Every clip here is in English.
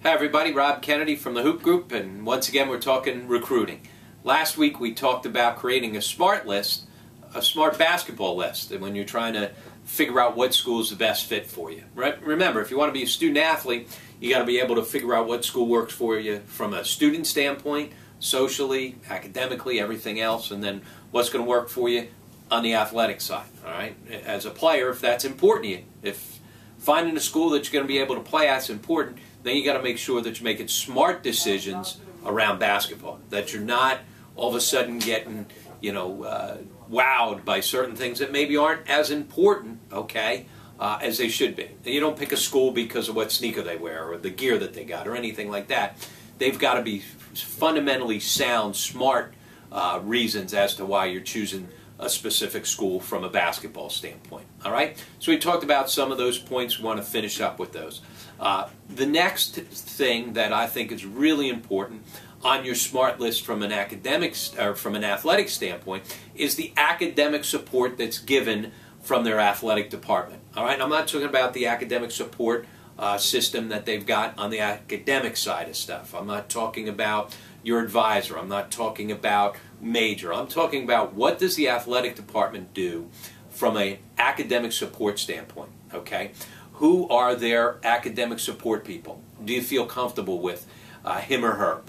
Hi everybody, Rob Kennedy from the Hoop Group, and once again we're talking recruiting. Last week we talked about creating a smart list, a smart basketball list, and when you're trying to figure out what school is the best fit for you. Remember, if you want to be a student athlete, you got to be able to figure out what school works for you from a student standpoint, socially, academically, everything else, and then what's going to work for you on the athletic side. All right, as a player, if that's important to you, if finding a school that you're going to be able to play at is important, then you got to make sure that you're making smart decisions around basketball. That you're not all of a sudden getting, wowed by certain things that maybe aren't as important, as they should be. And you don't pick a school because of what sneaker they wear or the gear that they got or anything like that. They've got to be fundamentally sound, smart reasons as to why you're choosing a specific school from a basketball standpoint. All right? So we talked about some of those points. We want to finish up with those. The next thing that I think is really important on your smart list from an athletic standpoint is the academic support that's given from their athletic department. All right? I'm not talking about the academic support system that they've got on the academic side of stuff. I'm not talking about your advisor. I'm not talking about major. I'm talking about what does the athletic department do from an academic support standpoint, okay? Who are their academic support people? Do you feel comfortable with him or her?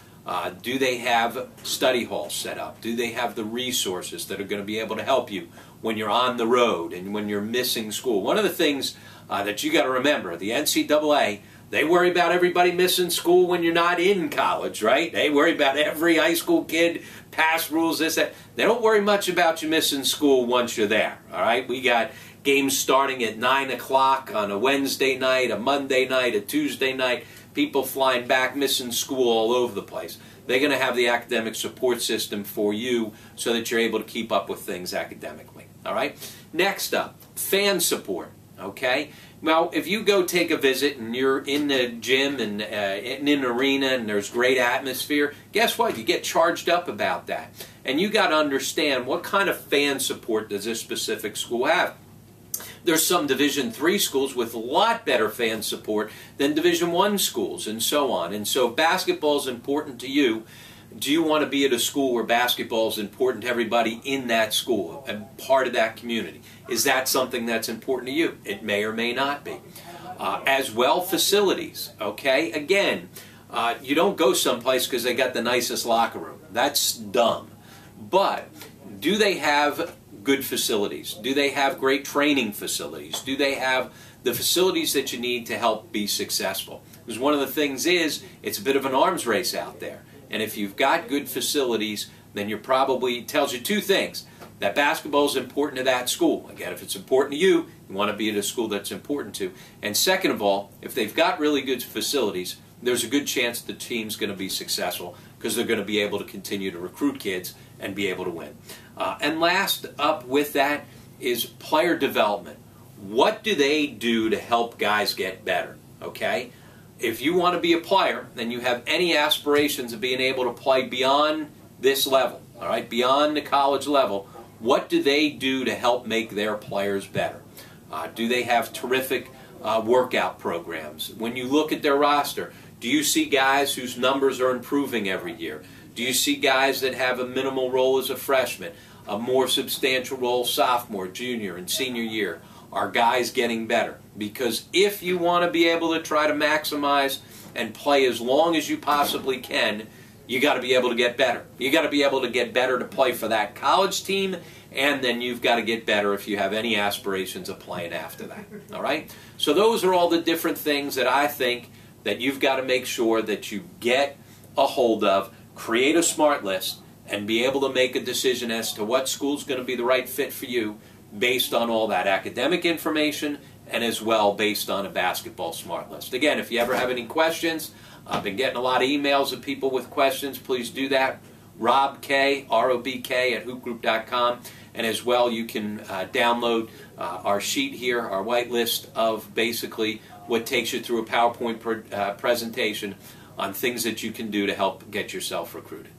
Do they have study halls set up? Do they have the resources that are going to be able to help you when you're on the road and when you're missing school? One of the things that you got to remember, the NCAA, they worry about everybody missing school when you're not in college, right? They worry about every high school kid, pass rules, this, that. They don't worry much about you missing school once you're there, all right? We got games starting at 9 o'clock on a Wednesday night, a Monday night, a Tuesday night, people flying back, missing school all over the place. They're going to have the academic support system for you so that you're able to keep up with things academically, all right? Next up, fan support, okay? Well, if you go take a visit and you're in the gym and in an arena and there's great atmosphere, guess what? You get charged up about that. And you got to understand what kind of fan support does this specific school have. There's some Division III schools with a lot better fan support than Division I schools and so on. And so if basketball is important to you, do you want to be at a school where basketball is important to everybody in that school and part of that community? Is that something that's important to you? It may or may not be. As well, facilities, okay? Again, you don't go someplace because they got the nicest locker room. That's dumb. But do they have good facilities? Do they have great training facilities? Do they have the facilities that you need to help be successful? Because one of the things is, it's a bit of an arms race out there. And if you've got good facilities, then you're probably, tells you two things. That basketball is important to that school. Again, if it's important to you, you want to be at a school that's important to. And second of all, if they've got really good facilities, there's a good chance the team's going to be successful because they're going to be able to continue to recruit kids and be able to win. And last up with that is player development. What do they do to help guys get better? Okay? If you want to be a player and you have any aspirations of being able to play beyond this level, all right, beyond the college level, what do they do to help make their players better? Do they have terrific workout programs? When you look at their roster, do you see guys whose numbers are improving every year? Do you see guys that have a minimal role as a freshman, a more substantial role sophomore, junior, and senior year? Are guys getting better? Because if you want to be able to try to maximize and play as long as you possibly can, you got to be able to get better. You got to be able to get better to play for that college team, and then you've got to get better if you have any aspirations of playing after that. All right? So those are all the different things that I think that you've got to make sure that you get a hold of, create a smart list, and be able to make a decision as to what school's going to be the right fit for you based on all that academic information and as well based on a basketball smart list. Again, if you ever have any questions, I've been getting a lot of emails of people with questions. Please do that. Rob K, R-O-B-K at hoopgroup.com. And as well, you can download our sheet here, our white list of basically what takes you through a PowerPoint presentation on things that you can do to help get yourself recruited.